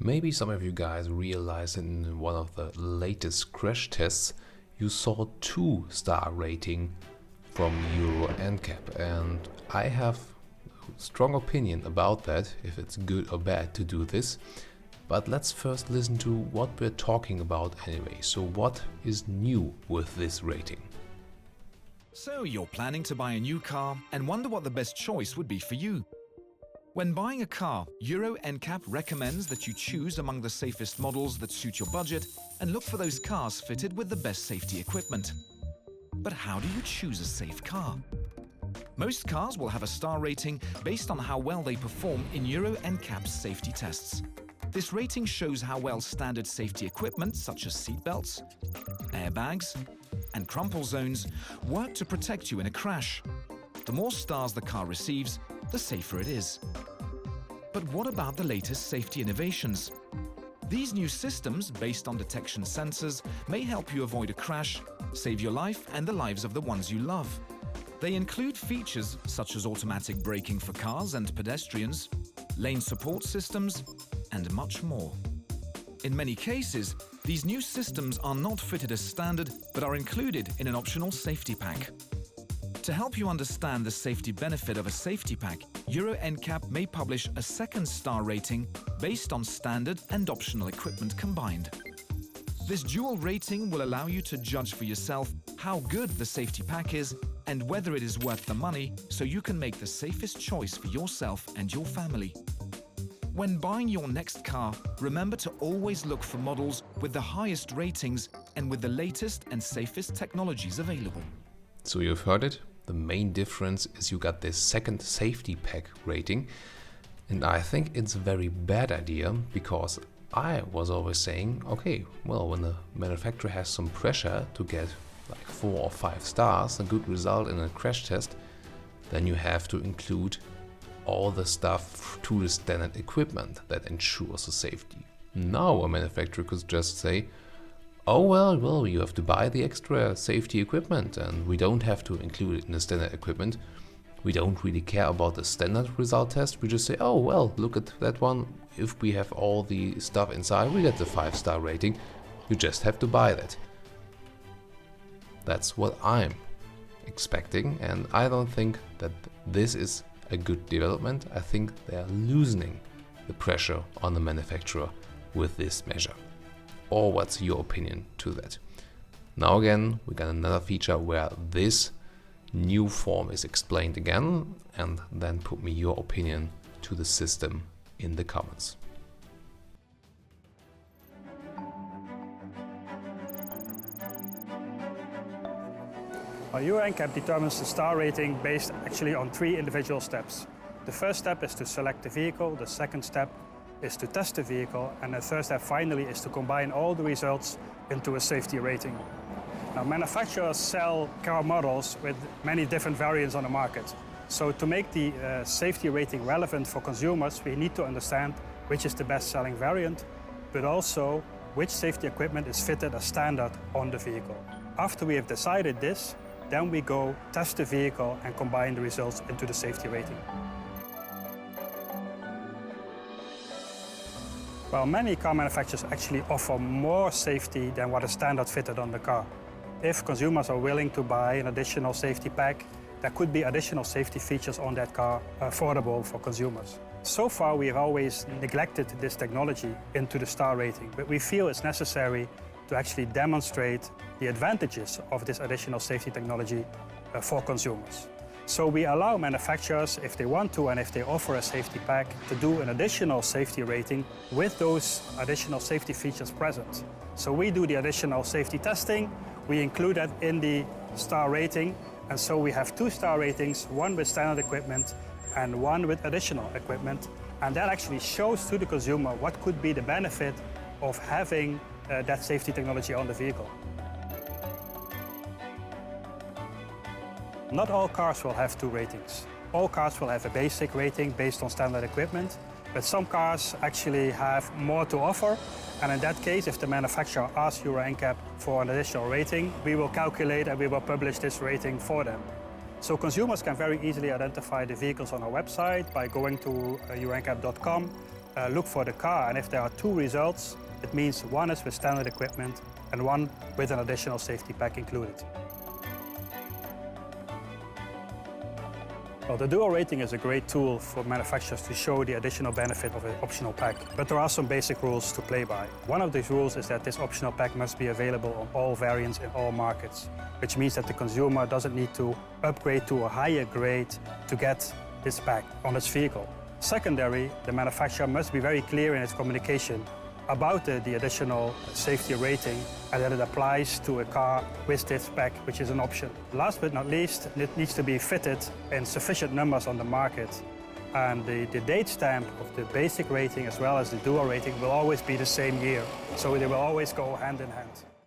Maybe some of you guys realized in one of the latest crash tests you saw 2-star rating from Euro NCAP, and I have a strong opinion about that, if it's good or bad to do this. But let's first listen to what we're talking about anyway. So what is new with this rating? So you're planning to buy a new car and wonder what the best choice would be for you. When buying a car, Euro NCAP recommends that you choose among the safest models that suit your budget and look for those cars fitted with the best safety equipment. But how do you choose a safe car? Most cars will have a star rating based on how well they perform in Euro NCAP's safety tests. This rating shows how well standard safety equipment such as seatbelts, airbags, and crumple zones work to protect you in a crash. The more stars the car receives, the safer it is. But what about the latest safety innovations? These new systems, based on detection sensors, may help you avoid a crash, save your life and the lives of the ones you love. They include features such as automatic braking for cars and pedestrians, lane support systems, and much more. In many cases, these new systems are not fitted as standard but are included in an optional safety pack. To help you understand the safety benefit of a safety pack, Euro NCAP may publish a 2-star rating based on standard and optional equipment combined. This dual rating will allow you to judge for yourself how good the safety pack is and whether it is worth the money, so you can make the safest choice for yourself and your family. When buying your next car, remember to always look for models with the highest ratings and with the latest and safest technologies available. So you've heard it. The main difference is you got this 2nd safety pack rating, and I think it's a very bad idea, because I was always saying, okay, well, when the manufacturer has some pressure to get like 4 or 5 stars, a good result in a crash test, then you have to include all the stuff to the standard equipment that ensures the safety. Now a manufacturer could just say, oh well, you have to buy the extra safety equipment and we don't have to include it in the standard equipment. We don't really care about the standard result test. We just say, oh well, look at that one. If we have all the stuff inside, we get the 5-star rating. You just have to buy that. That's what I'm expecting, and I don't think that this is a good development. I think they're loosening the pressure on the manufacturer with this measure. Or what's your opinion to that? Now again, we got another feature where this new form is explained again, and then put me your opinion to the system in the comments. Euro NCAP determines the star rating based actually on 3 individual steps. The first step is to select the vehicle, the second step is to test the vehicle, and the third step finally is to combine all the results into a safety rating. Now, manufacturers sell car models with many different variants on the market. So to make the safety rating relevant for consumers, we need to understand which is the best-selling variant, but also which safety equipment is fitted as standard on the vehicle. After we have decided this, then we go test the vehicle and combine the results into the safety rating. Well, many car manufacturers actually offer more safety than what is standard fitted on the car. If consumers are willing to buy an additional safety pack, there could be additional safety features on that car affordable for consumers. So far, we have always neglected this technology into the star rating, but we feel it's necessary to actually demonstrate the advantages of this additional safety technology for consumers. So we allow manufacturers, if they want to and if they offer a safety pack, to do an additional safety rating with those additional safety features present. So we do the additional safety testing, we include that in the star rating, and so we have 2 star ratings, one with standard equipment and one with additional equipment. And that actually shows to the consumer what could be the benefit of having that safety technology on the vehicle. Not all cars will have 2 ratings. All cars will have a basic rating based on standard equipment, but some cars actually have more to offer. And in that case, if the manufacturer asks Euro NCAP for an additional rating, we will calculate and we will publish this rating for them. So consumers can very easily identify the vehicles on our website by going to euroncap.com look for the car, and if there are two results, it means one is with standard equipment and one with an additional safety pack included. Well, the dual rating is a great tool for manufacturers to show the additional benefit of an optional pack, but there are some basic rules to play by. One of these rules is that this optional pack must be available on all variants in all markets, which means that the consumer doesn't need to upgrade to a higher grade to get this pack on its vehicle. Secondary, the manufacturer must be very clear in its communication about the additional safety rating and that it applies to a car with this pack, which is an option. Last but not least, it needs to be fitted in sufficient numbers on the market. And the date stamp of the basic rating as well as the dual rating will always be the same year, so they will always go hand in hand.